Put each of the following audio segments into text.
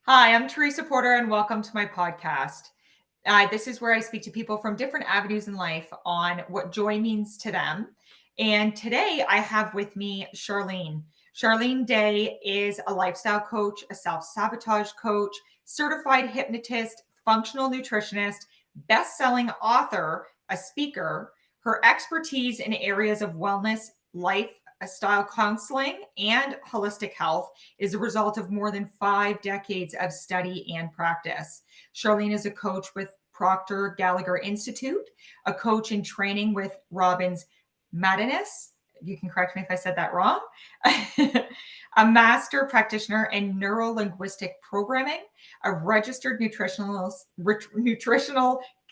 Hi, I'm Theresa Porter, and welcome to my podcast. This is where I speak to people from different avenues in life on what joy means to them. And today I have with me Charlene. Charlene Day is a lifestyle coach, a self sabotage coach, certified hypnotist, functional nutritionist, best selling author, a speaker. Her expertise in areas of wellness, life, style counseling, and holistic health is a result of more than 5 decades of study and practice. Charlene is a coach with Proctor Gallagher Institute, a coach in training with Robbins Madanis. You can correct me if I said that wrong. A master practitioner in neuro linguistic programming, a registered nutritional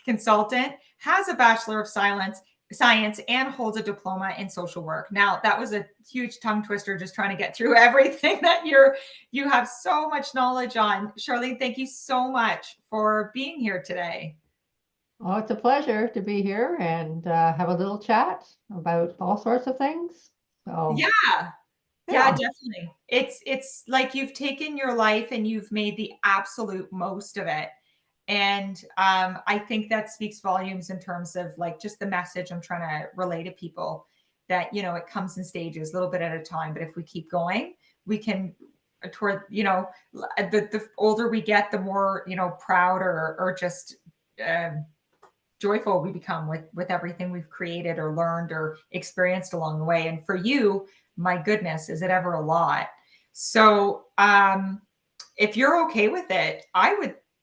consultant, has a Bachelor of Science and holds a diploma in social work. Now, that was a huge tongue twister just trying to get through everything that you have so much knowledge on. Charlene, thank you so much for being here today. Oh, it's a pleasure to be here and have a little chat about all sorts of things. So, Yeah. Yeah, yeah. definitely. It's like you've taken your life and you've made the absolute most of it. And I think that speaks volumes in terms of like just the message I'm trying to relay to people that, it comes in stages, a little bit at a time. But if we keep going, we can toward, the older we get, the more, proud or just joyful we become with everything we've created or learned or experienced along the way. And for you, my goodness, is it ever a lot? So if you're okay with it,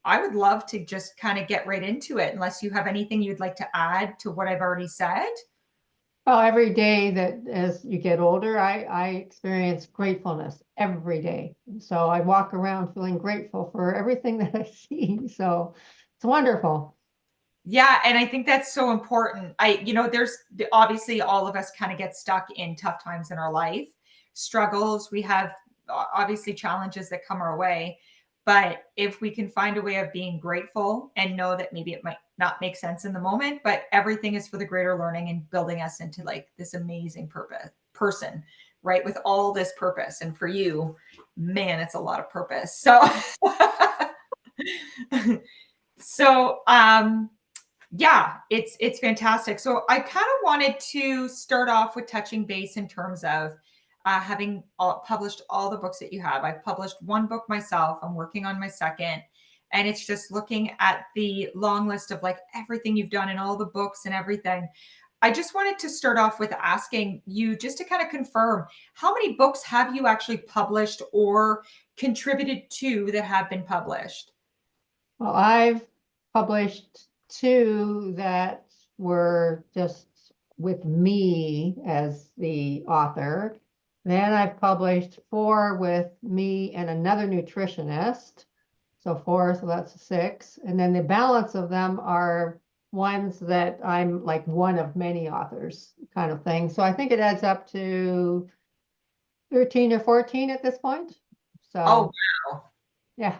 I would love to just kind of get right into it, unless you have anything you'd like to add to what I've already said. Well, every day that as you get older, I experience gratefulness every day. So I walk around feeling grateful for everything that I see. So it's wonderful. Yeah, and I think that's so important. There's obviously all of us kind of get stuck in tough times in our life, struggles. We have obviously challenges that come our way. But if we can find a way of being grateful and know that maybe it might not make sense in the moment, but everything is for the greater learning and building us into like this amazing person, right? With all this purpose. And for you, man, it's a lot of purpose. So so yeah, it's fantastic. So I kind of wanted to start off with touching base in terms of having published all the books that you have. I've published one book myself. I'm working on my second, and it's just looking at the long list of like everything you've done and all the books and everything. I just wanted to start off with asking you just to kind of confirm, how many books have you actually published or contributed to that have been published? Well, I've published two that were just with me as the author. Then I've published four with me and another nutritionist. So four, so that's six. And then the balance of them are ones that I'm like one of many authors kind of thing. So I think it adds up to 13 or 14 at this point. Oh, So wow. yeah.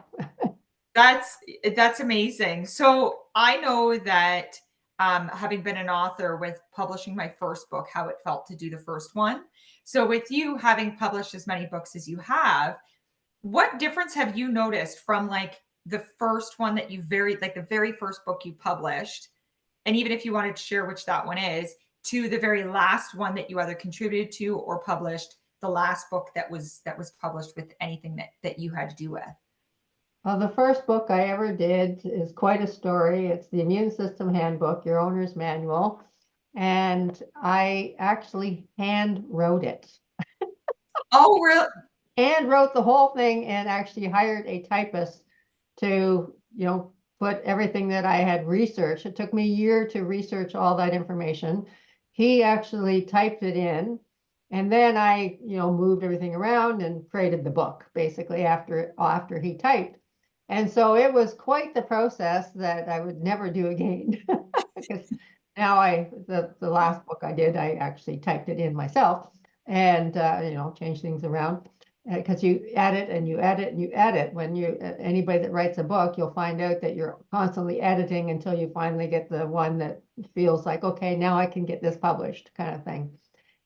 That's that's amazing. So I know that having been an author with publishing my first book, how it felt to do the first one. So with you having published as many books as you have, what difference have you noticed from like the first one that you like the very first book you published, and even if you wanted to share which that one is, to the very last one that you either contributed to or published, the last book that was published with anything that you had to do with? Well, the first book I ever did is quite a story. It's the Immune System Handbook, Your Owner's Manual. And I actually hand wrote it. Oh, really? And wrote the whole thing and actually hired a typist to, put everything that I had researched. It took me a year to research all that information. He actually typed it in. And then I, moved everything around and created the book basically after he typed. And so it was quite the process that I would never do again. Because now the last book I did, I actually typed it in myself and, changed things around because you add it and you add it and you add it. When anybody that writes a book, you'll find out that you're constantly editing until you finally get the one that feels like, okay, now I can get this published kind of thing.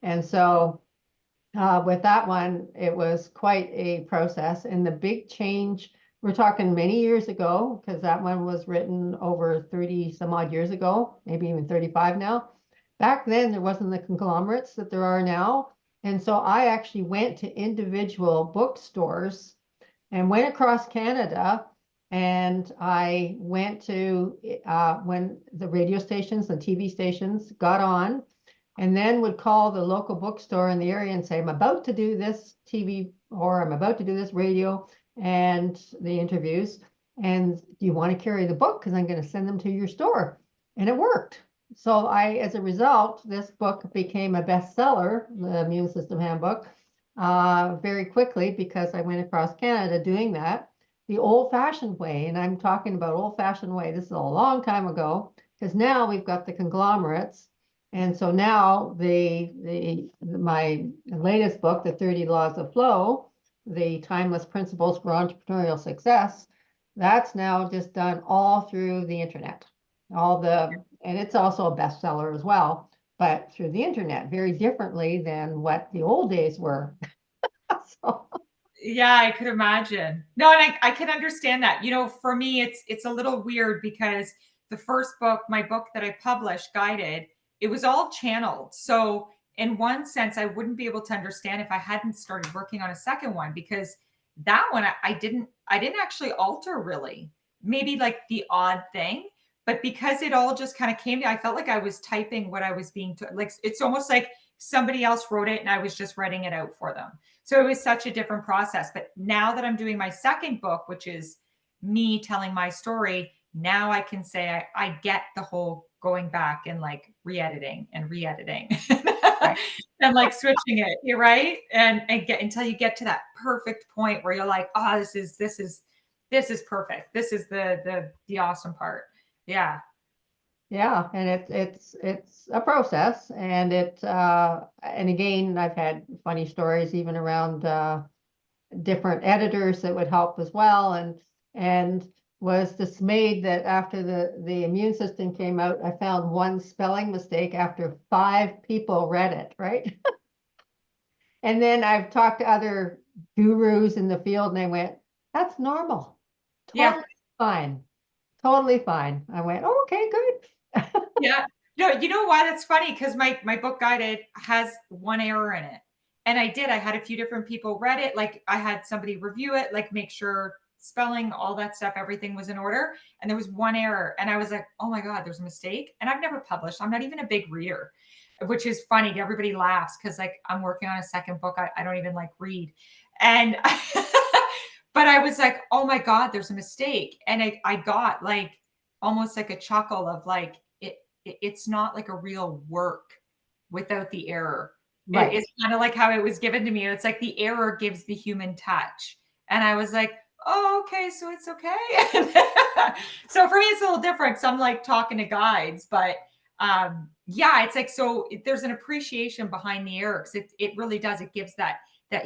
And so with that one, it was quite a process. And the big change We're talking many years ago, because that one was written over 30 some odd years ago, maybe even 35 now. Back then, there wasn't the conglomerates that there are now. And so I actually went to individual bookstores and went across Canada. And I went to when the radio stations and TV stations got on, and then would call the local bookstore in the area and say, I'm about to do this TV or I'm about to do this radio and the interviews. And do you want to carry the book? Because I'm going to send them to your store. And it worked. So as a result, this book became a bestseller, the Immune System Handbook, very quickly because I went across Canada doing that the old-fashioned way. And I'm talking about old-fashioned way. This is a long time ago, because now we've got the conglomerates. And so now my latest book, The 30 Laws of Flow, the timeless principles for entrepreneurial success, that's now just done all through the internet. And it's also a bestseller as well, but through the internet, very differently than what the old days were. So, Yeah, I could imagine. No, and I can understand that. You know, for me, it's a little weird because the first book, my book that I published, guided, it was all channeled. So in one sense, I wouldn't be able to understand if I hadn't started working on a second one, because that one I didn't actually alter really. Maybe like the odd thing, but because it all just kind of came to, I felt like I was typing what I was being like. It's almost like somebody else wrote it and I was just writing it out for them. So it was such a different process. But now that I'm doing my second book, which is me telling my story, now I can say I get the whole going back and like re-editing and re-editing right. and like switching it, you're right. And get until you get to that perfect point where you're like, oh, this is perfect. This is the awesome part. Yeah. Yeah, and it's a process, and and again, I've had funny stories even around different editors that would help as well, and was dismayed that after the immune system came out, I found one spelling mistake after 5 people read it, right? And then I've talked to other gurus in the field, and they went, "That's normal, Yeah. totally fine, totally fine." I went, "Oh, okay, good." Yeah. No, you know why that's funny? Because my book guided has one error in it. And I had a few different people read it. Like I had somebody review it, like make sure spelling, all that stuff, everything was in order. And there was one error. And I was like, oh my God, there's a mistake. And I've never published. I'm not even a big reader, which is funny. Everybody laughs because like I'm working on a second book. I don't even like read. And but I was like, oh my God, there's a mistake. And I got like almost like a chuckle of like, it's not like a real work without the error. Right. It's kind of like how it was given to me. It's like the error gives the human touch. And I was like, oh, okay, so it's okay. So for me, it's a little different. So I'm like talking to guides, but yeah, it's like, so there's an appreciation behind the error because it really does. It gives that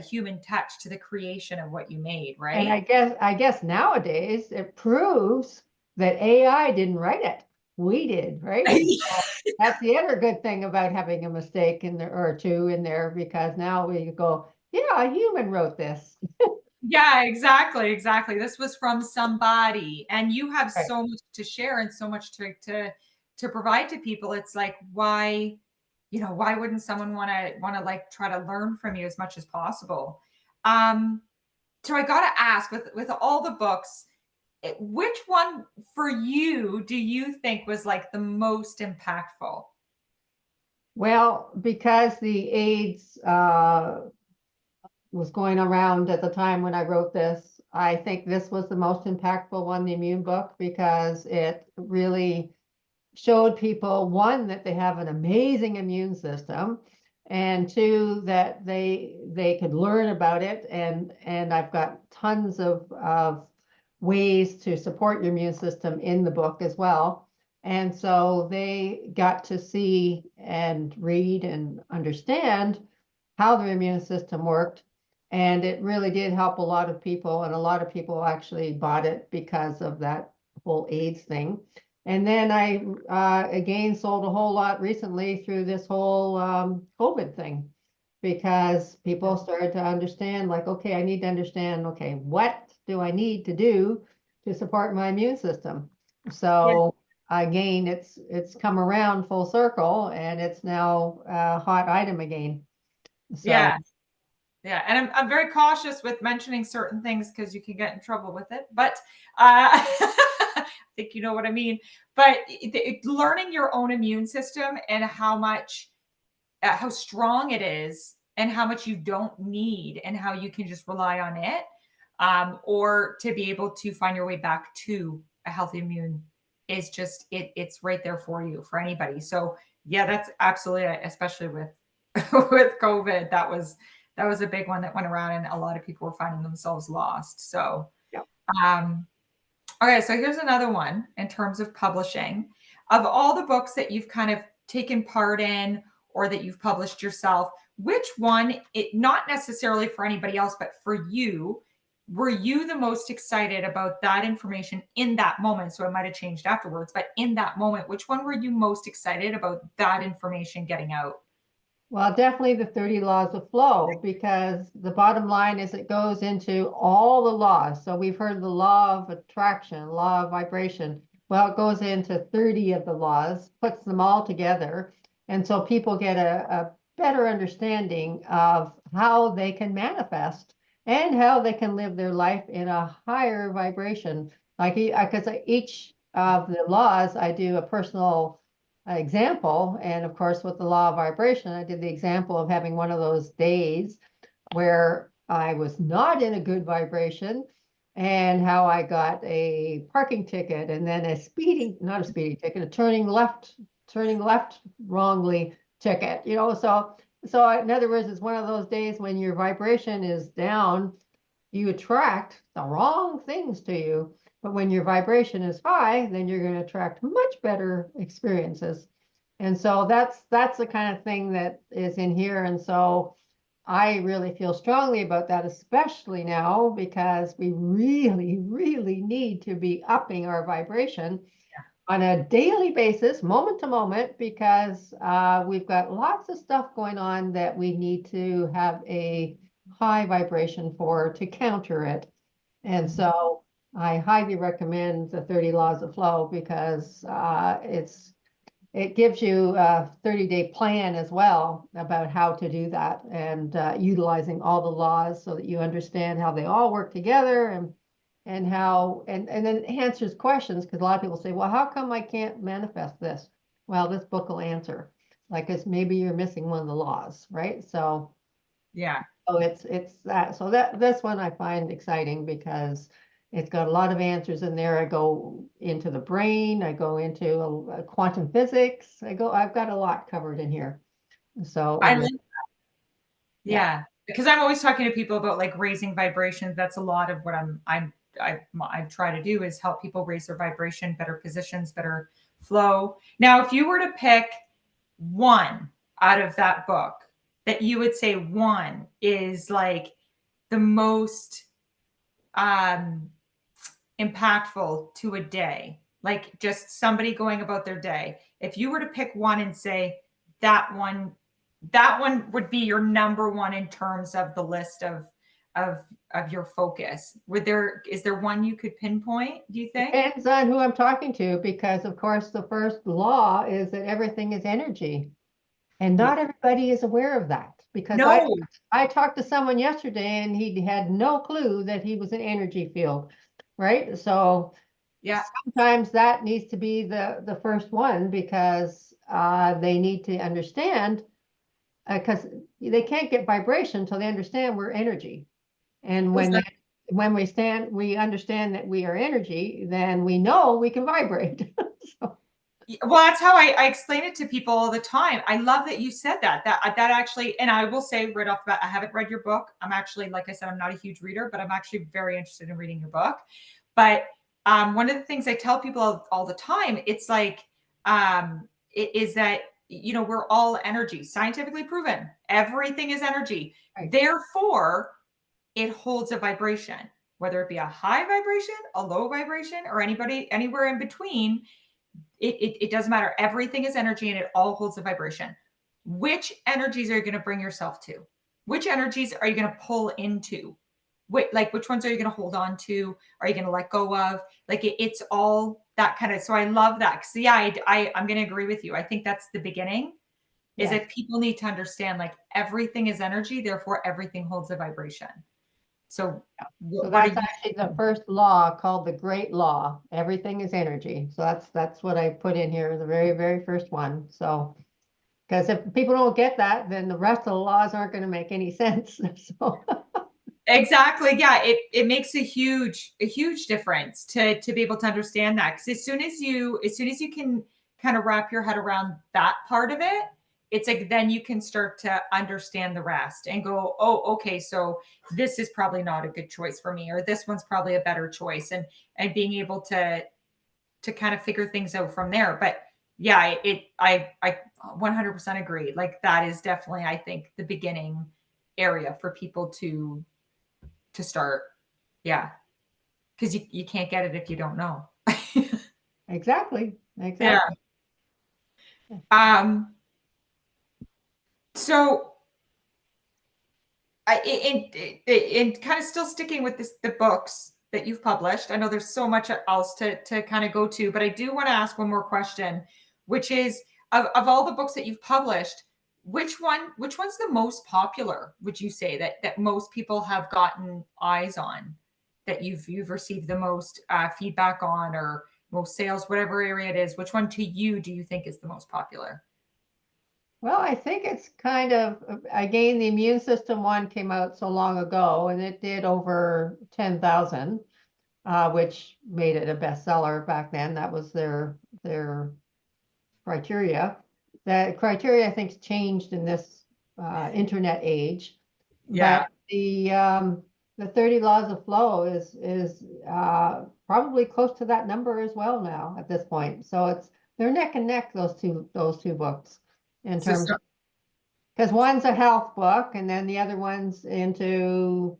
human touch to the creation of what you made, And right? I guess nowadays it proves that AI didn't write it. We did, right? So that's the other good thing about having a mistake in there or two in there, because now we go, yeah, a human wrote this. Yeah, exactly, exactly. This was from somebody, and you have Right. so much to share and so much to provide to people. It's like, why, why wouldn't someone want to like try to learn from you as much as possible? Um, so I got to ask, with all the books, which one for you do you think was like the most impactful? Well, because the AIDS was going around at the time when I wrote this, I think this was the most impactful one, the immune book, because it really showed people, one, that they have an amazing immune system, and two, that they could learn about it. And I've got tons of ways to support your immune system in the book as well. And so they got to see and read and understand how their immune system worked. And it really did help a lot of people. And a lot of people actually bought it because of that whole AIDS thing. And then I again sold a whole lot recently through this whole COVID thing. because Yeah. people started to understand, like, okay, I need to understand, okay, what do I need to do to support my immune system? Yeah. So again, it's come around full circle, and it's now a hot item again. So Yeah. Yeah, and I'm very cautious with mentioning certain things because you can get in trouble with it. But I think you know what I mean. But learning your own immune system and how strong it is, and how much you don't need, and how you can just rely on it, or to be able to find your way back to a healthy immune is just it's right there for you for anybody. So yeah, that's absolutely, especially with with COVID, that was a big one that went around, and a lot of people were finding themselves lost. So yeah. um okay, so here's another one in terms of publishing. Of all the books that you've kind of taken part in or that you've published yourself, which one, it not necessarily for anybody else, but for you, were you the most excited about that information in that moment? So it might have changed afterwards, but in that moment, which one were you most excited about that information getting out? Well, definitely the 30 laws of flow, because the bottom line is it goes into all the laws. So we've heard the law of attraction, law of vibration. Well, it goes into 30 of the laws, puts them all together. And so people get a better understanding of how they can manifest and how they can live their life in a higher vibration. Like, because each of the laws, I do a personal example. And of course, with the law of vibration, I did the example of having one of those days where I was not in a good vibration, and how I got a parking ticket, and then not a speeding ticket, a turning left wrongly ticket, So in other words, it's one of those days when your vibration is down, you attract the wrong things to you. But when your vibration is high, then you're going to attract much better experiences. And so that's the kind of thing that is in here. And so I really feel strongly about that, especially now, because we really, really need to be upping our vibration on a daily basis, moment to moment, because we've got lots of stuff going on that we need to have a high vibration for to counter it. And so I highly recommend the 30 Laws of Flow, because it gives you a 30-day plan as well about how to do that, and utilizing all the laws so that you understand how they all work together, and how and then it answers questions, because a lot of people say, well, how come I can't manifest this? Well, this book will answer, like, it's maybe you're missing one of the laws, right? Yeah. So it's that. So that this one I find exciting, because it's got a lot of answers in there. I go into the brain, I go into quantum physics. I've got a lot covered in here. So, I and then, like, yeah, yeah, because I'm always talking to people about like raising vibrations. That's a lot of what I try to do is help people raise their vibration, better positions, better flow. Now, if you were to pick one out of that book that you would say one is like the most um impactful to a day, like just somebody going about their day, if you were to pick one and say that one, that one would be your number one in terms of the list of of your focus, is there one you could pinpoint, do you think? depends on who I'm talking to, because of course the first law is that everything is energy. And Yeah. not everybody is aware of that, because No. I talked to someone yesterday and he had no clue that he was an energy field, right? So Yeah. sometimes that needs to be the first one, because they need to understand, because they can't get vibration until they understand we're energy. And Is that, when we understand that we are energy, then we know we can vibrate. So, well, that's how I explain it to people all the time. I love that you said that. That actually, and I will say right off the bat, I haven't read your book. I'm actually, like I said, I'm not a huge reader, but I'm actually very interested in reading your book. But one of the things I tell people all the time, it's like, is that we're all energy, scientifically proven. Everything is energy. right. Therefore, it holds a vibration, whether it be a high vibration, a low vibration, or anywhere in between. It doesn't matter. Everything is energy, and it all holds a vibration. which energies are you going to bring yourself to? Which energies are you going to pull into? Which ones are you going to hold on to? Are you going to let go of? Like it's all that kind of. So I love that. Because yeah, I'm going to agree with you. I think that's the beginning. Is Yes. that people need to understand like everything is energy, therefore everything holds a vibration. So So what are that's you? actually the first law called the Great Law. Everything is energy. So that's what I put in here, the very, very first one. So because if people don't get that, then the rest of the laws aren't going to make any sense. So Exactly. Yeah, it makes a huge difference to be able to understand that. Because as soon as you can kind of wrap your head around that part of it, it's like then you can start to understand the rest and go, oh, okay, so this is probably not a good choice for me, or this one's probably a better choice, and being able to kind of figure things out from there. But yeah, I 100% agree. Like that is definitely, I think, the beginning area for people to start. Yeah. Because you can't get it if you don't know. exactly, Yeah. exactly. Um, so in kind of still sticking with the books that you've published, I know there's so much else to kind of go to, but I do want to ask one more question, which is of all the books that you've published, which one's the most popular, would you say, that most people have gotten eyes on, that you've received the most feedback on, or most sales, whatever area it is? Which one to you do you think is the most popular? Well, I think it's kind of, again, the immune system one came out so long ago and it did over 10,000, which made it a bestseller back then. That was their criteria. The criteria, I think, changed in this internet age, but Yeah. the 30 laws of flow is probably close to that number as well now at this point. So they're neck and neck, those two books, in So, terms of, because one's a health book and then the other one's into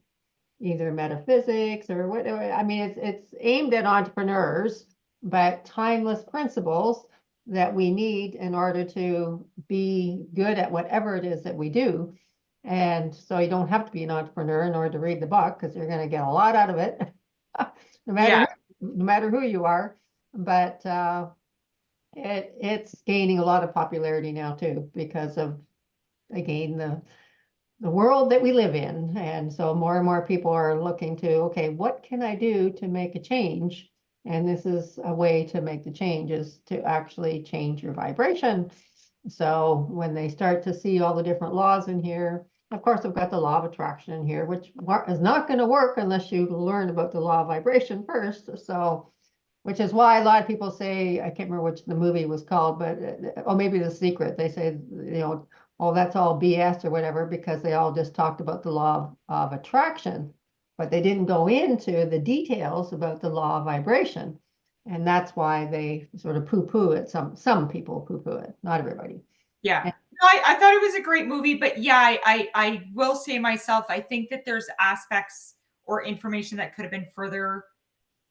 either metaphysics or whatever. I mean, it's aimed at entrepreneurs, but timeless principles that we need in order to be good at whatever it is that we do. And so you don't have to be an entrepreneur in order to read the book, because you're going to get a lot out of it, no matter yeah. no matter who you are. But it's gaining a lot of popularity now too, because of, again, the world that we live in. And so more and more people are looking to, okay, what can I do to make a change? And this is a way to make the change, is to actually change your vibration. So when they start to see all the different laws in here, of course, I've got the law of attraction in here, which is not going to work unless you learn about the law of vibration first. So, which is why a lot of people say, I can't remember which the movie was called, but or maybe The Secret. They say, oh, that's all BS or whatever, because they all just talked about the law of attraction, but they didn't go into the details about the law of vibration. And that's why they sort of poo-poo it. Some people poo-poo it, not everybody. Yeah. And No, I thought it was a great movie, but yeah, I will say myself, I think that there's aspects or information that could have been further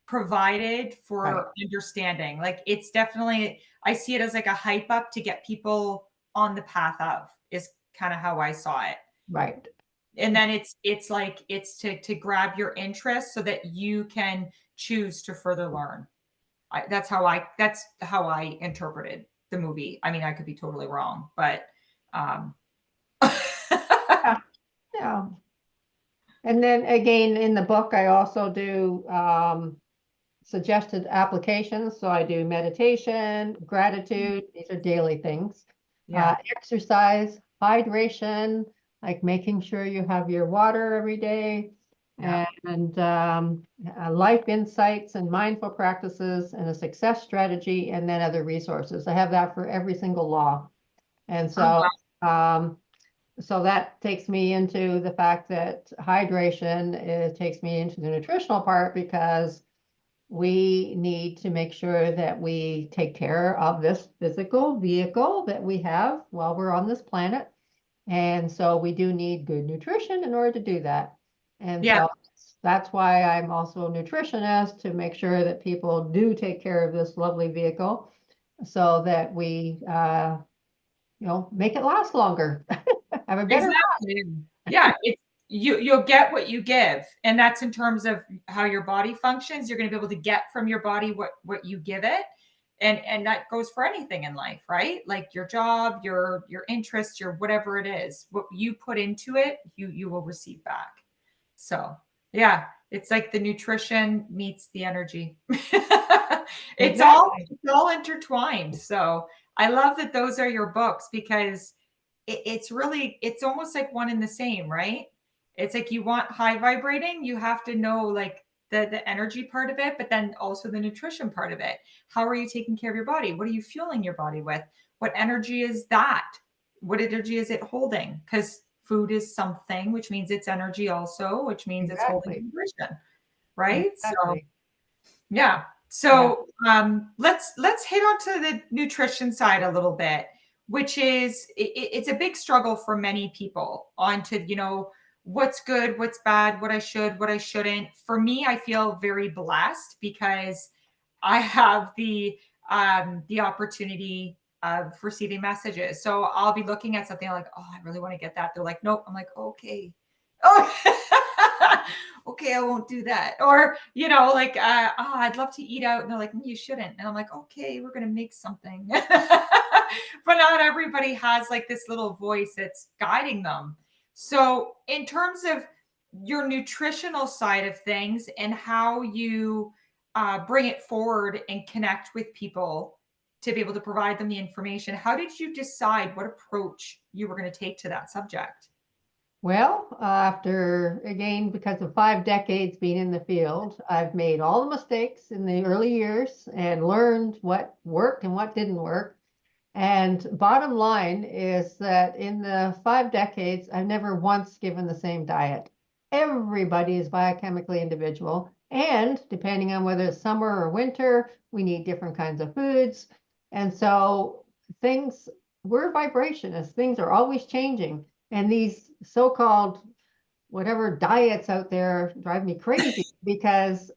provided right, for understanding. Like it's definitely, I see it as like a hype up to get people on the path of, is kind of how I saw it. right. And then it's like it's to grab your interest so that you can choose to further learn. That's how I interpreted the movie. I mean, I could be totally wrong, but um Yeah, yeah. And then again, in the book, I also do suggested applications. So I do meditation, gratitude. These are daily things. yeah. Exercise, hydration, like making sure you have your water every day, Yeah. and life insights and mindful practices and a success strategy, and then other resources. I have that for every single law. And Oh, so, wow. um, so that takes me into the fact that hydration, it takes me into the nutritional part, because we need to make sure that we take care of this physical vehicle that we have while we're on this planet. And so we do need good nutrition in order to do that. And Yeah. so that's why I'm also a nutritionist, to make sure that people do take care of this lovely vehicle, so that we make it last longer. Have a better life. Exactly. Yeah, it's you'll get what you give. And that's in terms of how your body functions. You're going to be able to get from your body what you give it. And that goes for anything in life, right? Like your job, your interests, your whatever it is. What you put into it, you will receive back. So, yeah, it's like the nutrition meets the energy. Exactly. It's all intertwined. So, I love that those are your books because it's really it's almost like one and the same, right? It's like you want high vibrating, you have to know like the energy part of it, but then also the nutrition part of it. How are you taking care of your body? What are you fueling your body with? What energy is that? What energy is it holding? Because food is something, which means it's energy also, which means it's holding Exactly. nutrition, right? So Exactly. yeah. Yeah. So let's hit on to the nutrition side a little bit, which is it's a big struggle for many people on to what's good, what's bad, what I should, what I shouldn't. For me, I feel very blessed because I have the opportunity of receiving messages. So I'll be looking at something like, oh, I really want to get that. They're like, nope. I'm like, okay. Oh, okay, I won't do that. Or, like, oh, I'd love to eat out. And they're like, you shouldn't. And I'm like, okay, we're going to make something. But not everybody has like this little voice that's guiding them. So, in terms of your nutritional side of things and how you bring it forward and connect with people to be able to provide them the information, how did you decide what approach you were going to take to that subject? Well, after, again, because of 5 decades being in the field, I've made all the mistakes in the early years and learned what worked and what didn't work. And bottom line is that in the 5 decades, I've never once given the same diet. Everybody is biochemically individual. And depending on whether it's summer or winter, we need different kinds of foods. And so things, we're vibrationists, things are always changing. And these so-called whatever diets out there drive me crazy because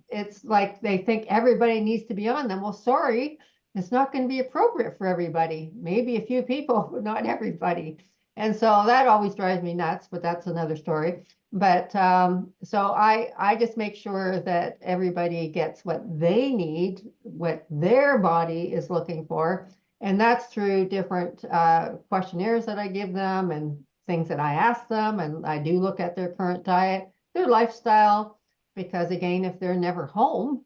it's like they think everybody needs to be on them. Well, sorry, it's not going to be appropriate for everybody. Maybe a few people, but not everybody. And so that always drives me nuts, but that's another story. But so I just make sure that everybody gets what they need, what their body is looking for. And that's through different questionnaires that I give them and things that I ask them. And I do look at their current diet, their lifestyle, because again, if they're never home,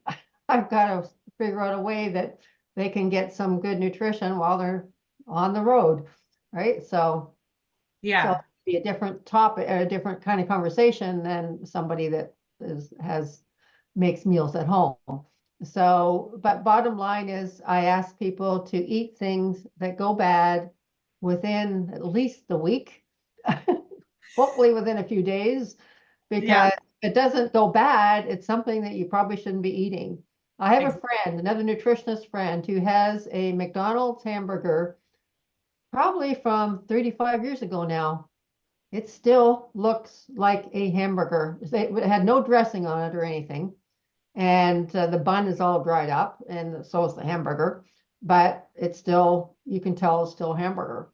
I've got to figure out a way that they can get some good nutrition while they're on the road, right? So Yeah. it'd be a different topic, a different kind of conversation than somebody that has makes meals at home. So, but bottom line is I ask people to eat things that go bad within at least the week, hopefully within a few days, Yeah. because if it doesn't go bad, it's something that you probably shouldn't be eating. I have a friend, another nutritionist friend, who has a McDonald's hamburger probably from 35 years ago now. It still looks like a hamburger. It had no dressing on it or anything. And the bun is all dried up, and so is the hamburger. But it's still, you can tell it's still a hamburger.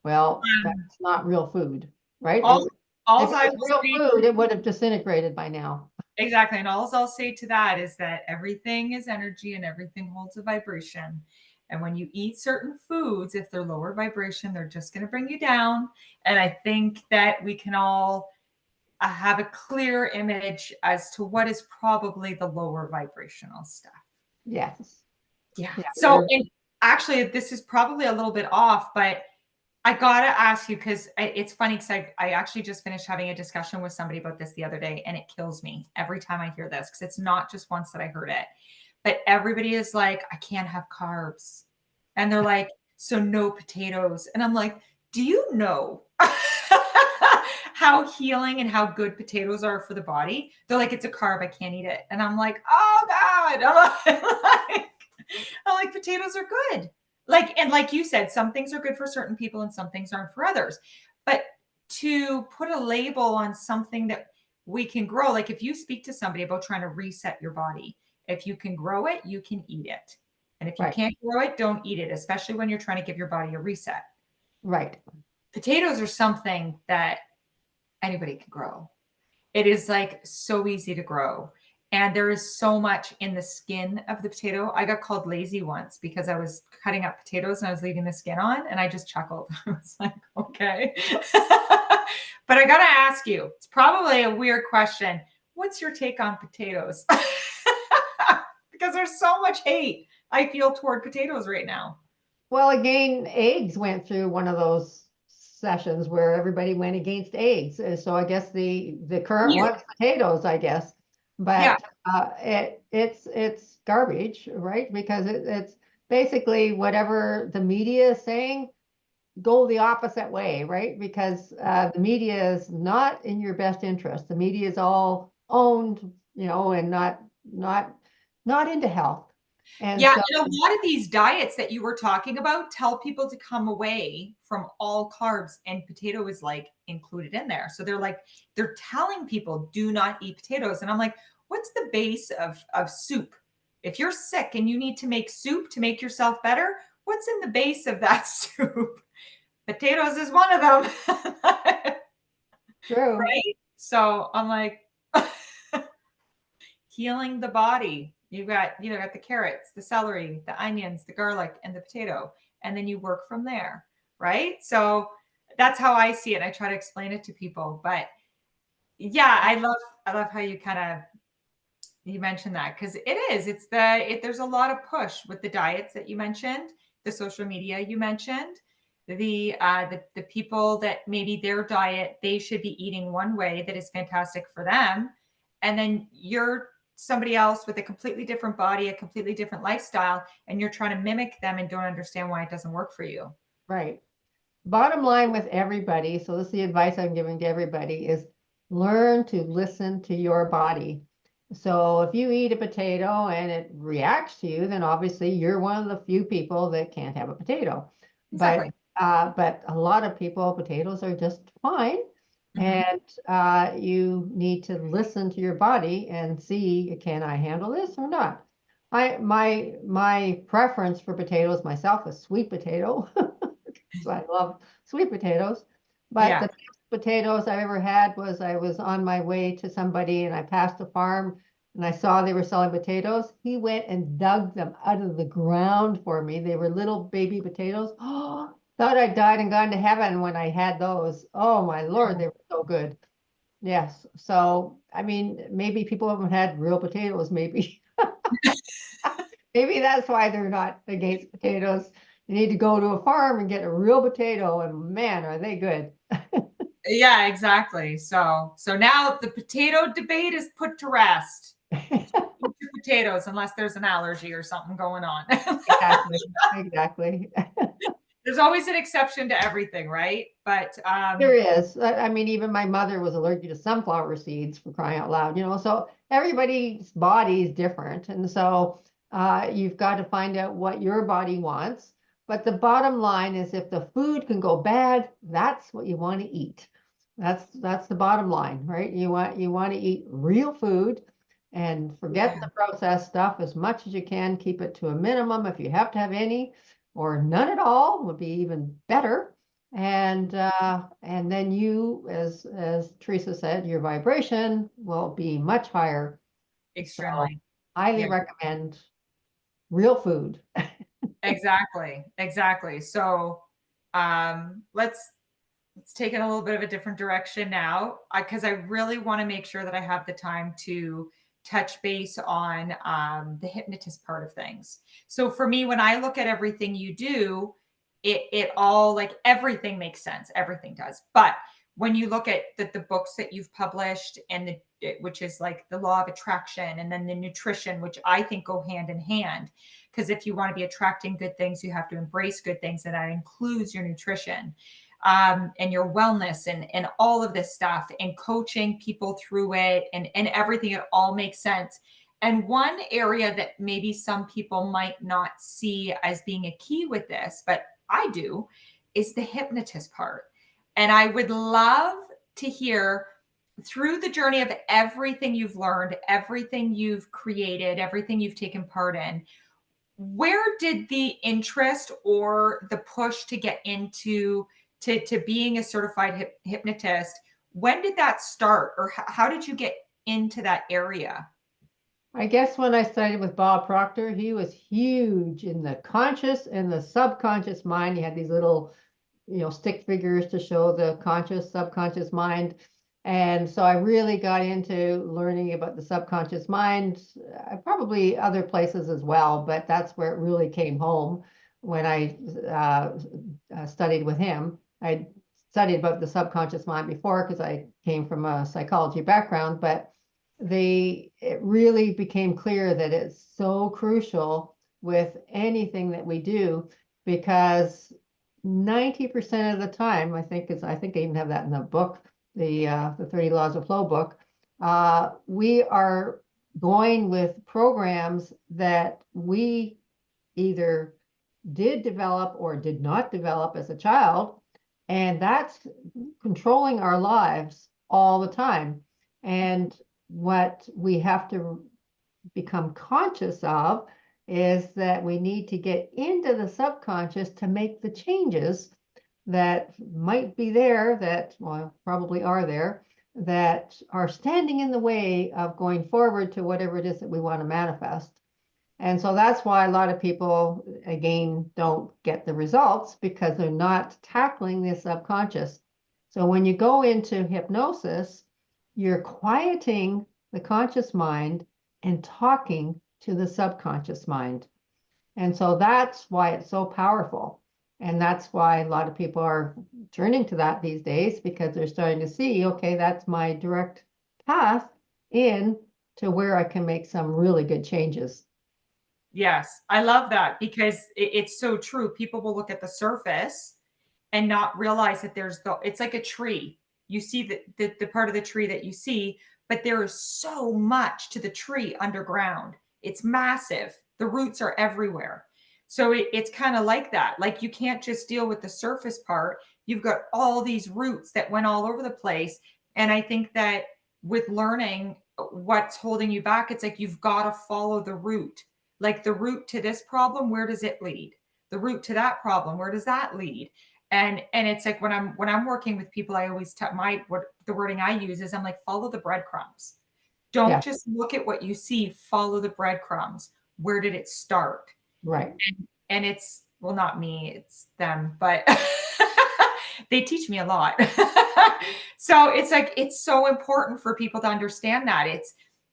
Well, Um, that's not real food, right? all If all it I was will real say food, it would have disintegrated by now. exactly, and all I'll say to that is that everything is energy and everything holds a vibration. And when you eat certain foods, if they're lower vibration, they're just going to bring you down. And I think that we can all have a clear image as to what is probably the lower vibrational stuff. Yes. Yeah. Yeah. So, and actually, this is probably a little bit off, but I gotta ask you because it's funny because I actually just finished having a discussion with somebody about this the other day, and it kills me every time I hear this because it's not just once that I heard it, but everybody is like, I can't have carbs, and they're like, so no potatoes, and I'm like, do you know how healing and how good potatoes are for the body? They're like, it's a carb, I can't eat it, and I'm like, oh God, I'm like potatoes are good. Like, and like you said, some things are good for certain people and some things aren't for others. But to put a label on something that we can grow, like if you speak to somebody about trying to reset your body, if you can grow it, you can eat it. And if you Right. can't grow it, don't eat it, especially when you're trying to give your body a reset. Right. Potatoes are something that anybody can grow. It is like so easy to grow. And there is so much in the skin of the potato. I got called lazy once because I was cutting up potatoes and I was leaving the skin on, and I just chuckled. I was like, okay. But I got to ask you, it's probably a weird question. What's your take on potatoes? Because there's so much hate I feel toward potatoes right now. Well, again, eggs went through one of those sessions where everybody went against eggs. So I guess the current You, one's potatoes, I guess. yeah, But it's garbage, right? Because it's basically whatever the media is saying, go the opposite way, right? Because the media is not in your best interest. The media is all owned, and not not into health. And yeah, so, and a lot of these diets that you were talking about tell people to come away from all carbs, and potato is like included in there. So they're telling people do not eat potatoes. And I'm like, what's the base of soup? If you're sick and you need to make soup to make yourself better, what's in the base of that soup? Potatoes is one of them. true. Right? So I'm like, healing the body. Got the carrots, the celery, the onions, the garlic, and the potato, and then you work from there, right? So that's how I see it. I try to explain it to people, but yeah, I love how you mentioned that, because there's a lot of push with the diets that you mentioned, the social media you mentioned, the people that maybe their diet they should be eating one way that is fantastic for them, and then you're somebody else with a completely different body, a completely different lifestyle, and you're trying to mimic them and don't understand why it doesn't work for you. Right. Bottom line with everybody, so this is the advice I'm giving to everybody, is learn to listen to your body. So if you eat a potato and it reacts to you, then obviously you're one of the few people that can't have a potato. But Exactly. but a lot of people, potatoes are just fine. Hmm. And you need to listen to your body and see, can I handle this or not? My preference for potatoes myself is sweet potato. So I love sweet potatoes. But Yeah. the best potatoes I ever had was I was on my way to somebody and I passed a farm and I saw they were selling potatoes. He went and dug them out of the ground for me. They were little baby potatoes. Oh, thought I died and gone to heaven when I had those. Oh my Lord, they were so good. Yes. So, I mean, maybe people haven't had real potatoes, maybe. Maybe that's why they're not against potatoes. You need to go to a farm and get a real potato, and man, are they good. Yeah, exactly. So now the potato debate is put to rest. Eat your potatoes unless there's an allergy or something going on. Exactly. Exactly. There's always an exception to everything, right? But There is. I mean, even my mother was allergic to sunflower seeds, for crying out loud, so everybody's body is different. And so you've got to find out what your body wants. But the bottom line is if the food can go bad, that's what you want to eat. That's the bottom line, right? You want to eat real food and forget yeah, the processed stuff as much as you can. Keep it to a minimum if you have to have any, or none at all would be even better. And then you, as Theresa said, your vibration will be much higher. So extremely. highly Yeah, recommend real food. exactly. Exactly. So let's take it a little bit of a different direction now, because I really want to make sure that I have the time to touch base on the hypnotist part of things. So for me, when I look at everything you do, it all, like, everything makes sense. Everything does. But when you look at the books that you've published, and which is like the law of attraction, and then the nutrition, which I think go hand in hand, because if you want to be attracting good things, you have to embrace good things, and that includes your nutrition, and your wellness, and all of this stuff, and coaching people through it, and everything. It all makes sense. And one area that maybe some people might not see as being a key with this, but I do, is the hypnotist part. And I would love to hear, through the journey of everything you've learned, everything you've created, everything you've taken part in, where did the interest or the push to get into to being a certified hypnotist, when did that start, or how did you get into that area? I guess when I studied with Bob Proctor, he was huge in the conscious and the subconscious mind. He had these little, stick figures to show the conscious, subconscious mind. And so I really got into learning about the subconscious mind, probably other places as well, but that's where it really came home when I studied with him. I studied about the subconscious mind before because I came from a psychology background, but it really became clear that it's so crucial with anything that we do, because 90% of the time, I think I even have that in the book, the 30 Laws of Flow book, we are going with programs that we either did develop or did not develop as a child, and that's controlling our lives all the time. And what we have to become conscious of is that we need to get into the subconscious to make the changes that might be there, that, well, probably are there, that are standing in the way of going forward to whatever it is that we want to manifest. And so that's why a lot of people, again, don't get the results, because they're not tackling the subconscious. So when you go into hypnosis, you're quieting the conscious mind and talking to the subconscious mind. And so that's why it's so powerful. And that's why a lot of people are turning to that these days, because they're starting to see, okay, that's my direct path in to where I can make some really good changes. Yes, I love that because it's so true. People will look at the surface and not realize that it's like a tree. You see the part of the tree that you see, but there is so much to the tree underground. It's massive. The roots are everywhere. So it's kind of like that. Like, you can't just deal with the surface part. You've got all these roots that went all over the place. And I think that with learning what's holding you back, it's like you've got to follow the root. Like, the root to this problem, where does it lead? The root to that problem, where does that lead? And it's like, when I'm working with people, I always tell what the wording I use is, I'm like, follow the breadcrumbs. Don't Yeah, just look at what you see, follow the breadcrumbs. Where did it start? right. And it's, well, not me, it's them, but they teach me a lot. So it's like, it's so important for people to understand that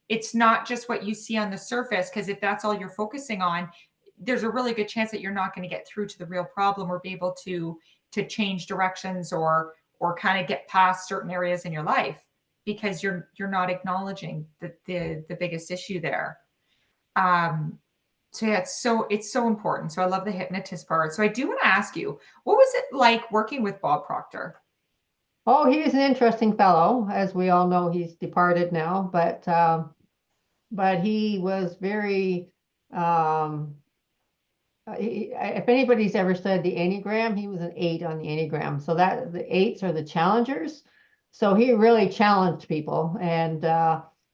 it's not just what you see on the surface, because if that's all you're focusing on, there's a really good chance that you're not going to get through to the real problem or be able to change directions or kind of get past certain areas in your life, because you're not acknowledging the biggest issue there. um so yeah, it's so important. So I love the hypnotist part. So I do want to ask you, what was it like working with Bob Proctor? Oh, he's an interesting fellow. As we all know, he's departed now, but he was very, um, if anybody's ever studied the Enneagram, he was an 8 on the Enneagram. So that the 8s are the challengers. So he really challenged people. And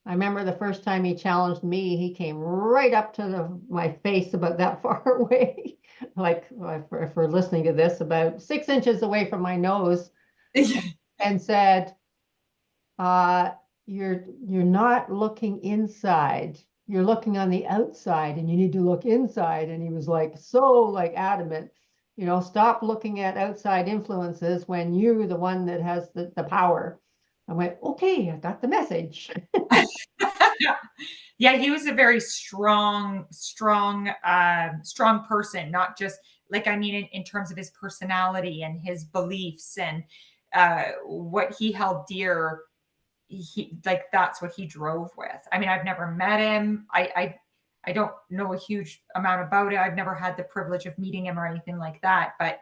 I remember the first time he challenged me, he came right up to my face about that far away, like, if we're listening to this, about 6 inches away from my nose, and said, uh, you're not looking inside. You're looking on the outside, and you need to look inside. And he was like so like adamant, stop looking at outside influences when you're the one that has the power. I went, okay, I got the message. Yeah, he was a very strong person, not just like, I mean, in terms of his personality and his beliefs and what he held dear. He, like, that's what he drove with. I mean, I've never met him. I don't know a huge amount about it. I've never had the privilege of meeting him or anything like that. But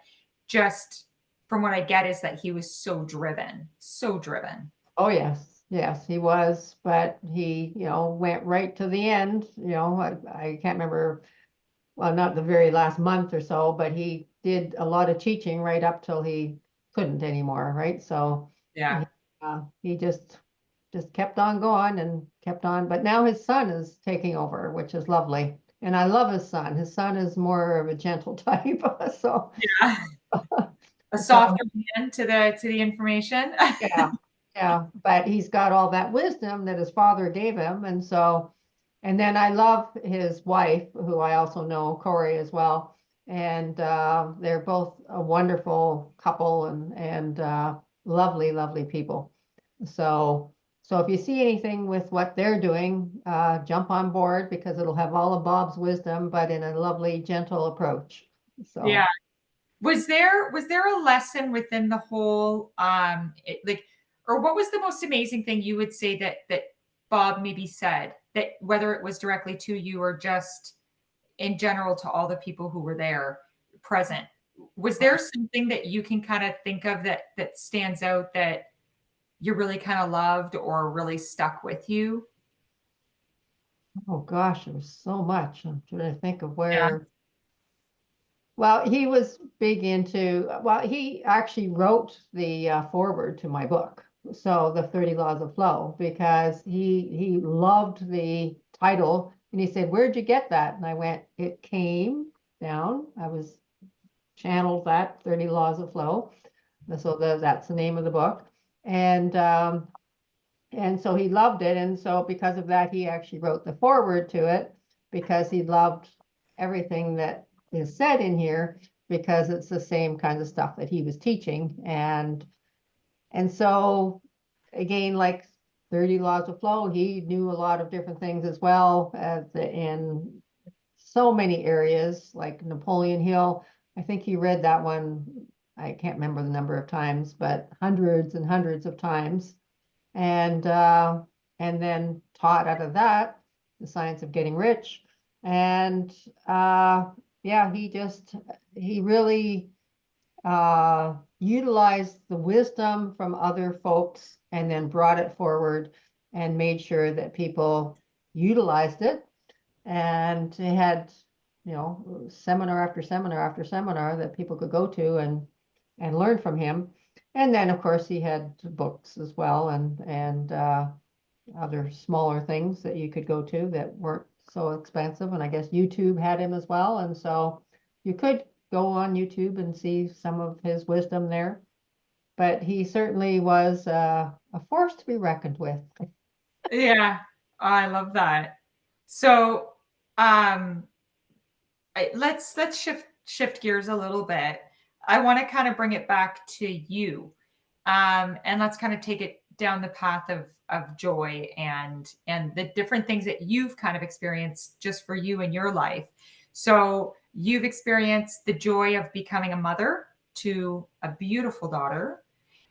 just from what I get is that he was so driven, so driven. Oh, yes, yes, he was, but he, went right to the end. I can't remember, well, not the very last month or so, but he did a lot of teaching right up till he couldn't anymore, right? So Yeah. he just kept on going and kept on. But now his son is taking over, which is lovely. And I love his son. His son is more of a gentle type. So, Yeah. A so softer hand to the information. yeah, yeah. But he's got all that wisdom that his father gave him. And so, and then I love his wife, who I also know, Corey, as well. And they're both a wonderful couple and lovely, lovely people. So, so if you see anything with what they're doing, jump on board because it'll have all of Bob's wisdom, but in a lovely, gentle approach. Yeah. So, Was there a lesson within the whole like, or what was the most amazing thing you would say that Bob maybe said, that whether it was directly to you or just in general to all the people who were there present? Was there something that you can kind of think of that stands out that you really kind of loved or really stuck with you? oh gosh, there was so much. I'm trying to think of Yeah. where. Well, he was big into, well, he actually wrote the foreword to my book. So the 30 Laws of Flow, because he loved the title and he said, "Where'd you get that?" And I went, "It came down. I was channeled that 30 Laws of Flow." So that's the name of the book. And and so he loved it. And so because of that, he actually wrote the foreword to it because he loved everything that is said in here because it's the same kinds of stuff that he was teaching. And so again, like 30 Laws of Flow, he knew a lot of different things as well as in so many areas, like Napoleon Hill. I think he read that one, I can't remember the number of times, but hundreds and hundreds of times and and then taught out of that the science of getting rich. And yeah, he really utilized the wisdom from other folks and then brought it forward and made sure that people utilized it. And he had, seminar after seminar after seminar that people could go to and learn from him. And then, of course, he had books as well and other smaller things that you could go to that weren't so expensive. And I guess YouTube had him as well. And so you could go on YouTube and see some of his wisdom there. But he certainly was a force to be reckoned with. Yeah. I love that. So, um, let's shift gears a little bit. I want to kind of bring it back to you, and let's kind of take it down the path of joy and the different things that you've kind of experienced just for you in your life. So you've experienced the joy of becoming a mother to a beautiful daughter.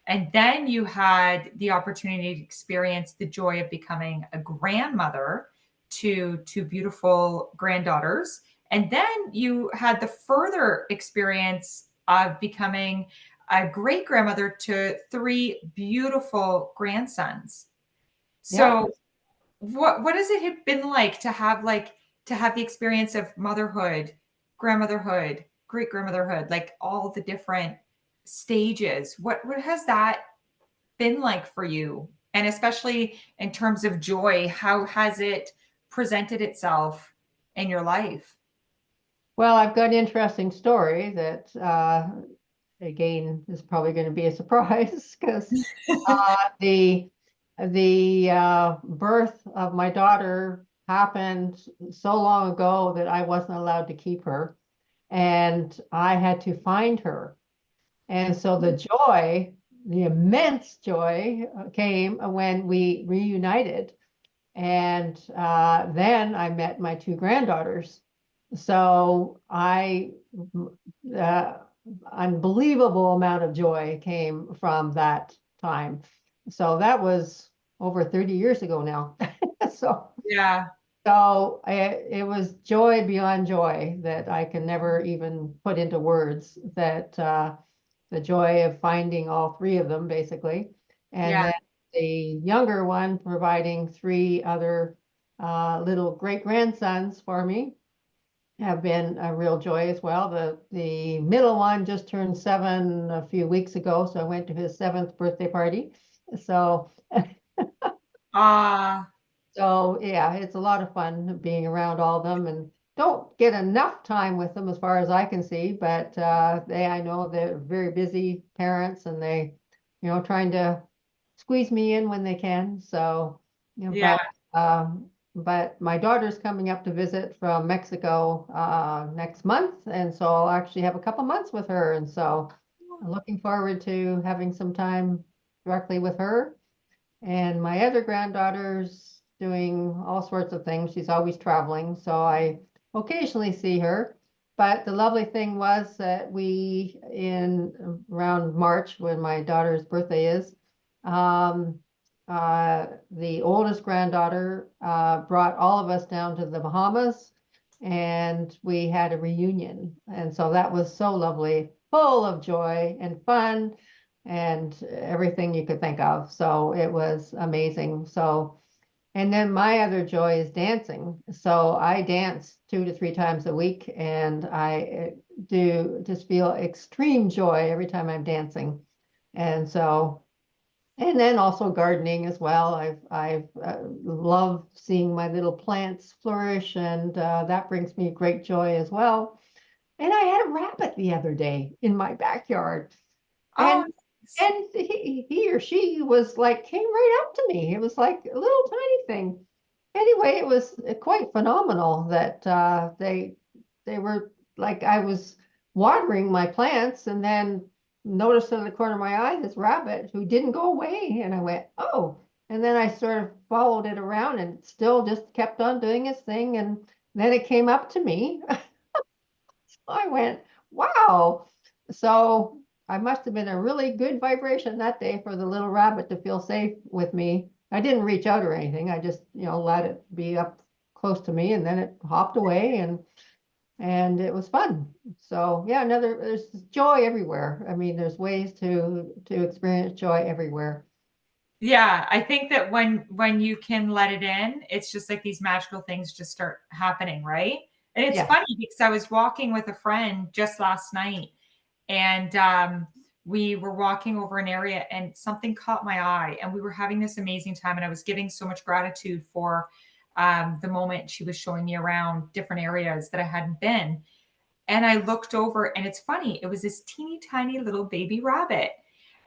And then you had the opportunity to experience the joy of becoming a grandmother to two beautiful granddaughters. And then you had the further experience of becoming a great grandmother to three beautiful grandsons. Yeah. So what has it been like to have the experience of motherhood, grandmotherhood, great grandmotherhood, like all the different stages? What has that been like for you? And especially in terms of joy, how has it presented itself in your life? Well, I've got an interesting story that again is probably going to be a surprise because the birth of my daughter happened so long ago that I wasn't allowed to keep her, and I had to find her. And so the joy, the immense joy, came when we reunited. And then I met my two granddaughters. So uh, unbelievable amount of joy came from that time. So that was over 30 years ago now. so Yeah. it was joy beyond joy that I can never even put into words that the joy of finding all three of them basically. And Yeah. then the younger one providing three other little great grandsons for me have been a real joy as well. The middle one just turned 7 a few weeks ago, so I went to his 7th birthday party. So Ah, so yeah, it's a lot of fun being around all of them. don't get enough time with them as far as I can see, but I know they're very busy parents and they, trying to squeeze me in when they can. So, Yeah. but my daughter's coming up to visit from Mexico next month, and so I'll actually have a couple months with her, and so I'm looking forward to having some time directly with her. And my other granddaughter's doing all sorts of things. She's always traveling, so I occasionally see her. But the lovely thing was that we, in around March, when my daughter's birthday is, um, the oldest granddaughter brought all of us down to the Bahamas, and we had a reunion. And so that was so lovely, full of joy and fun and everything you could think of. So it was amazing. So, and then my other joy is dancing. So I dance 2 to 3 times a week, and I do just feel extreme joy every time I'm dancing. And so, and then also gardening as well. I've love seeing my little plants flourish, and that brings me great joy as well. And I had a rabbit the other day in my backyard. Oh, And nice. and he or she was like came right up to me. It was like a little tiny thing. Anyway, it was quite phenomenal that they were like I was watering my plants and then noticed in the corner of my eye this rabbit who didn't go away, and I went, "Oh." And then I sort of followed it around and it still just kept on doing its thing, and then it came up to me. I went, wow. So I must have been a really good vibration that day for the little rabbit to feel safe with me. I didn't reach out or anything. I just, let it be up close to me, and then it hopped away, and it was fun. So yeah, there's joy everywhere. I mean, there's ways to experience joy everywhere. Yeah, I think that when you can let it in, it's just like these magical things just start happening, right? And it's Yeah. funny because I was walking with a friend just last night, and we were walking over an area and something caught my eye, and we were having this amazing time, and I was giving so much gratitude for the moment she was showing me around different areas that I hadn't been. And I looked over, and it's funny, it was this teeny tiny little baby rabbit.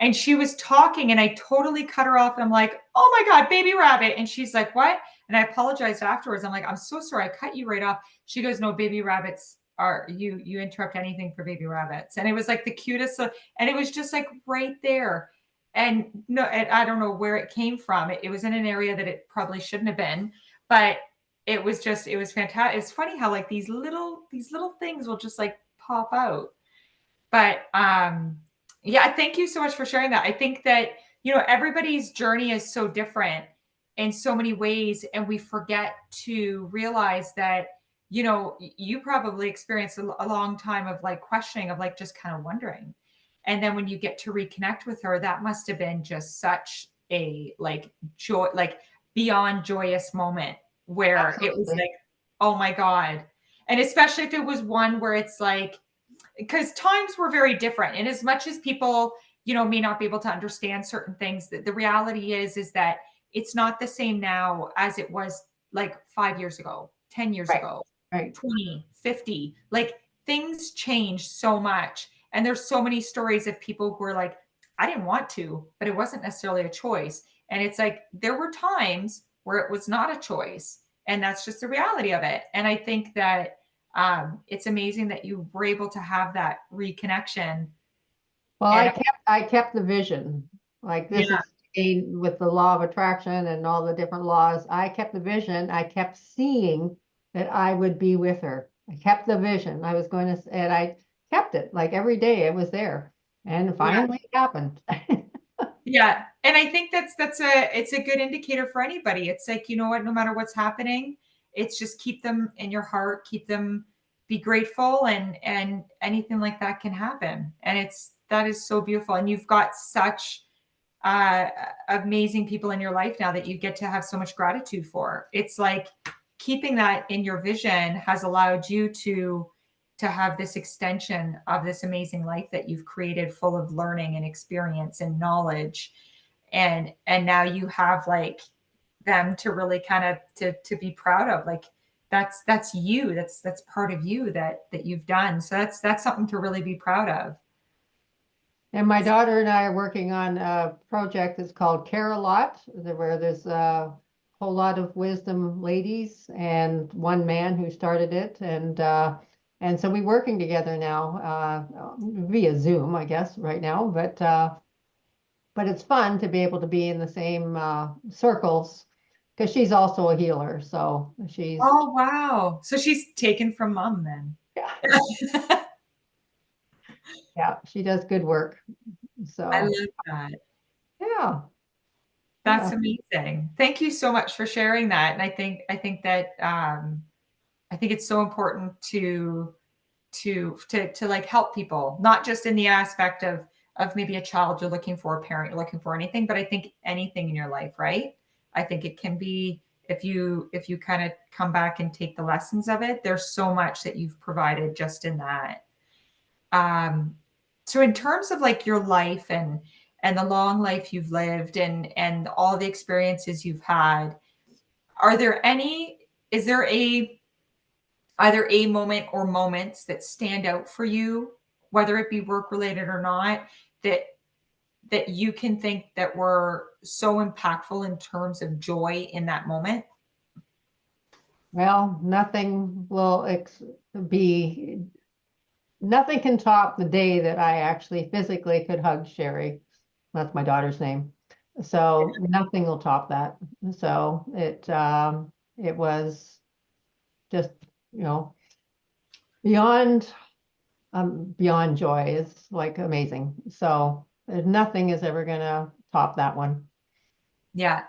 And she was talking, and I totally cut her off. And I'm like, oh my God, baby rabbit. And she's like, what? And I apologized afterwards. I'm like, I'm so sorry. I cut you right off. She goes, no, baby rabbits are you interrupt anything for baby rabbits. And it was like the cutest. And it was just like right there. And no, I don't know where it came from. It was in an area that it probably shouldn't have been, but it was fantastic. It's funny how like these little things will just like pop out. But yeah, thank you so much for sharing that. I think that everybody's journey is so different in so many ways, and we forget to realize that you probably experienced a long time of like questioning, of like just kind of wondering, and then when you get to reconnect with her, that must have been just such a like joy, like beyond joyous moment where it was Absolutely. like, oh my God. And especially if it was one where it's like, because times were very different, and as much as people may not be able to understand certain things, the reality is that it's not the same now as it was like 5 years ago, 10 years Right. ago, Right. 20, 50. Like things change so much, and there's so many stories of people who are like, I didn't want to, but it wasn't necessarily a choice. And it's like there were times where it was not a choice, and that's just the reality of it. And I think that it's amazing that you were able to have that reconnection. Well, And I kept the vision. Like this yeah, is with the law of attraction and all the different laws. I kept the vision. I kept seeing that I would be with her. I kept the vision. I was going to, and I kept it like every day. It was there, and yeah, finally it happened. yeah. And I think that's it's a good indicator for anybody. It's like, you know what, no matter what's happening, it's just keep them in your heart, keep them, be grateful, and anything like that can happen. And that is so beautiful. And you've got such uh, amazing people in your life now that you get to have so much gratitude for. It's like keeping that in your vision has allowed you to have this extension of this amazing life that you've created, full of learning and experience and knowledge. And now you have like them to really kind of to be proud of. Like that's you. That's part of you that you've done. So that's something to really be proud of. And my daughter and I are working on a project that's called Care a Lot, where there's a whole lot of wisdom ladies and one man who started it. And so we're working together now, via Zoom, I guess, right now. But it's fun to be able to be in the same circles because she's also a healer. So she's, Oh wow. So she's taken from mom then. yeah, yeah, she does good work. I So, love that. yeah, That's yeah. amazing. Thank you so much for sharing that. And I think that I think it's so important to like help people, not just in the aspect of maybe a child you're looking for, a parent you're looking for, anything, but I think anything in your life, right? I think it can be, if you kind of come back and take the lessons of it, there's so much that you've provided just in that. Um, so in terms of like your life and the long life you've lived and all the experiences you've had, are there any, is there a either a moment or moments that stand out for you, whether it be work related or not, that that you can think that were so impactful in terms of joy in that moment? Well, nothing will be, nothing can top the day that I actually physically could hug Sherry. That's my daughter's name. So nothing will top that. So it was just, you know, beyond, beyond joy. It's like amazing. So nothing is ever gonna top that one. Yeah.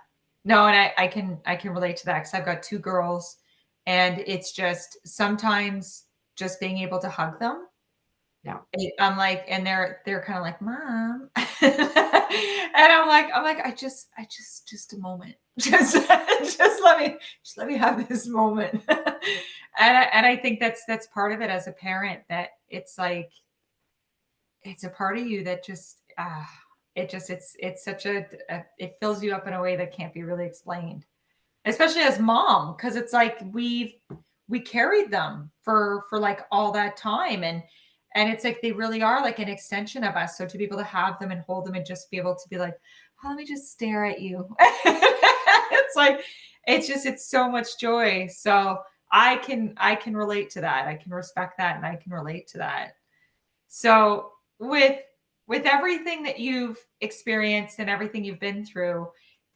No, and I can relate to that because I've got two girls, and it's just sometimes just being able to hug them. Yeah. I'm like, and they're kind of like, mom, and I'm like, just a moment, just let me have this moment, and I think that's part of it as a parent, that it's like it's a part of you that just it's such it fills you up in a way that can't be really explained, especially as mom, because it's like we carried them for like all that time, and it's like they really are like an extension of us. So to be able to have them and hold them and just be able to be like, oh, let me just stare at you, it's like it's so much joy. So I can relate to that. I can respect that, and I can relate to that. So with everything that you've experienced and everything you've been through,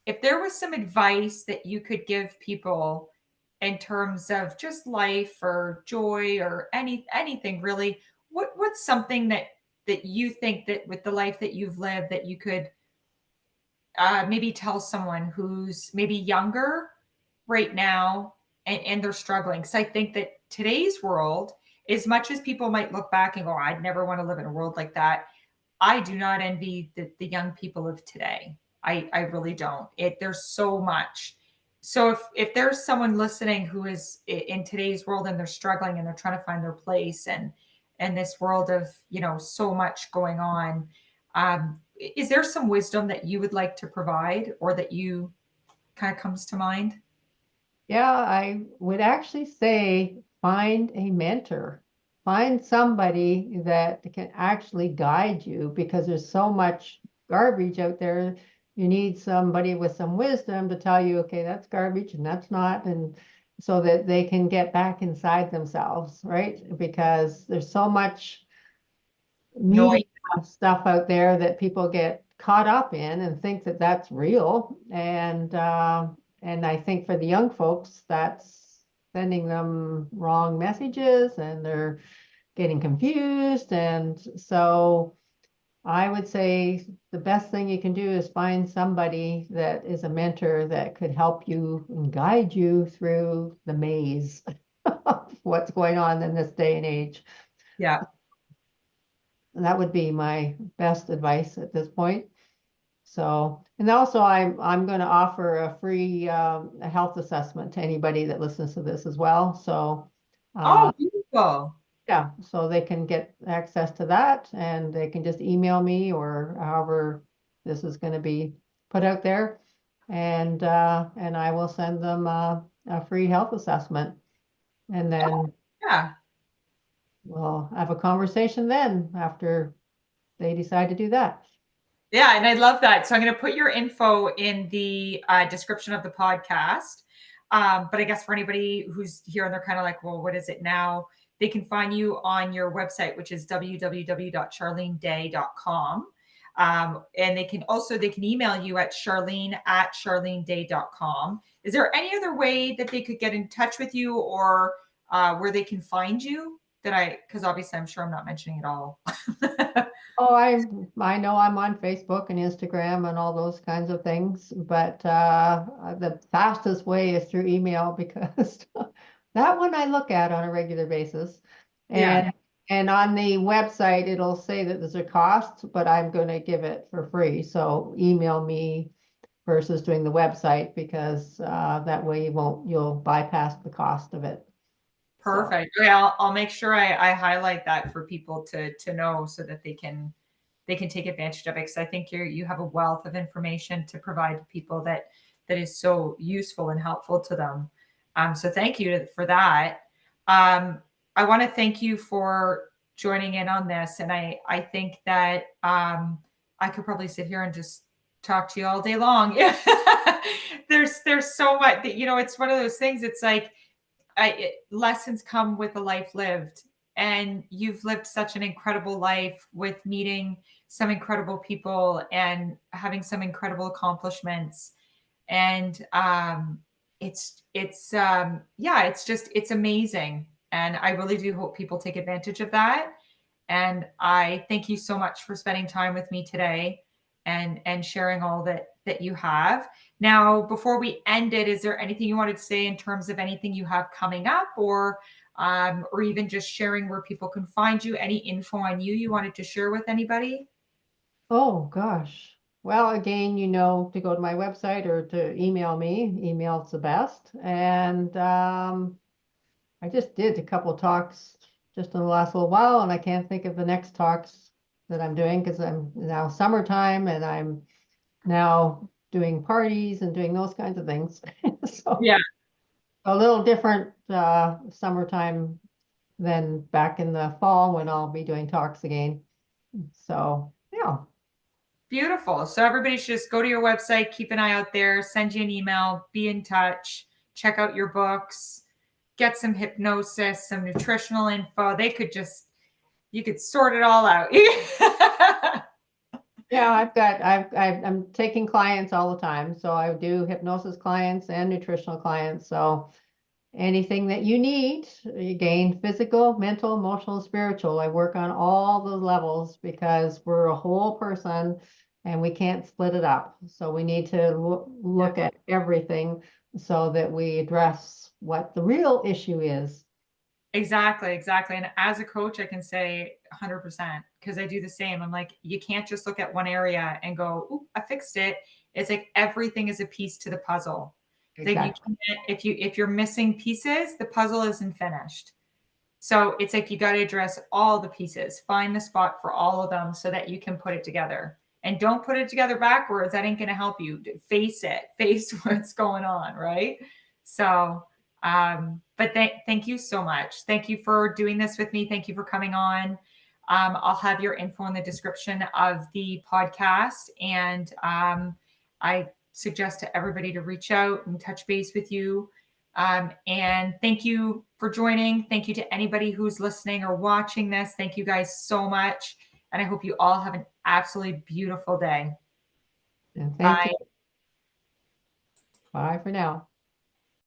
if there was some advice that you could give people in terms of just life or joy or anything really, what's something that you think that with the life that you've lived that you could maybe tell someone who's maybe younger right now, and they're struggling? Because I think that today's world, as much as people might look back and go, I'd never want to live in a world like that, I do not envy the young people of today. I really don't. There's so much. So if there's someone listening who is in today's world and they're struggling and they're trying to find their place and this world of so much going on, is there some wisdom that you would like to provide, or that you kind of comes to mind? Yeah, I would actually say find a mentor. Find somebody that can actually guide you because there's so much garbage out there. You need somebody with some wisdom to tell you, okay, that's garbage and that's not, and so that they can get back inside themselves, right? Because there's so much media Noise. stuff out there that people get caught up in and think that that's real. And I think for the young folks, that's sending them wrong messages and they're getting confused. And so I would say the best thing you can do is find somebody that is a mentor that could help you and guide you through the maze of what's going on in this day and age. Yeah. That would be my best advice at this point. So, and also I'm going to offer a free a health assessment to anybody that listens to this as well. So, Oh, beautiful. yeah, so they can get access to that and they can just email me or however this is going to be put out there, and I will send them a free health assessment. And then Yeah. we'll have a conversation then after they decide to do that. Yeah, and I love that. So I'm going to put your info in the description of the podcast. But I guess for anybody who's here and they're kind of like, well, what is it now? They can find you on your website, which is www.charleneday.com. And they can email you at charlene@charleneday.com. Is there any other way that they could get in touch with you, or where they can find you because obviously I'm sure I'm not mentioning it all. Oh, I know I'm on Facebook and Instagram and all those kinds of things, but the fastest way is through email because that one I look at on a regular basis. Yeah, And on the website it'll say that there's a cost, but I'm going to give it for free. So email me versus doing the website because that way you'll bypass the cost of it. So. perfect. Yeah, I'll make sure I highlight that for people to know so that they can take advantage of it. Because I think you have a wealth of information to provide to people that is so useful and helpful to them. So thank you for that. I want to thank you for joining in on this, and I think that I could probably sit here and just talk to you all day long. There's so much that it's one of those things. It's like lessons come with a life lived, and you've lived such an incredible life with meeting some incredible people and having some incredible accomplishments. And yeah, it's amazing, and I really do hope people take advantage of that. And I thank you so much for spending time with me today and sharing all that you have. Now, before we end it, is there anything you wanted to say in terms of anything you have coming up, or even just sharing where people can find you? Any info on you wanted to share with anybody? Oh gosh. Well, again, to go to my website or to email me. Email's the best. And I just did a couple talks just in the last little while, and I can't think of the next talks that I'm doing because I'm now summertime and I'm now doing parties and doing those kinds of things. So Yeah. a little different summertime than back in the fall when I'll be doing talks again. So yeah. Beautiful. So everybody should just go to your website, keep an eye out there, send you an email, be in touch, check out your books, get some hypnosis, some nutritional info. You could sort it all out. Yeah, I'm taking clients all the time. So I do hypnosis clients and nutritional clients. So anything that you need, you gain physical, mental, emotional, spiritual. I work on all the levels because we're a whole person and we can't split it up. So we need to look at everything so that we address what the real issue is. Exactly, exactly. And as a coach, I can say 100% because I do the same. I'm like, you can't just look at one area and go, "Ooh, I fixed it." It's like everything is a piece to the puzzle. That you Exactly. can't, if you're missing pieces, the puzzle isn't finished. So it's like you got to address all the pieces, find the spot for all of them so that you can put it together. And don't put it together backwards. That ain't going to help you. Face it, face what's going on, right? So, but thank you so much. Thank you for doing this with me. Thank you for coming on. I'll have your info in the description of the podcast. And I suggest to everybody to reach out and touch base with you. And thank you for joining. Thank you to anybody who's listening or watching this. Thank you guys so much. And I hope you all have an absolutely beautiful day. And thank you. Bye. Bye for now.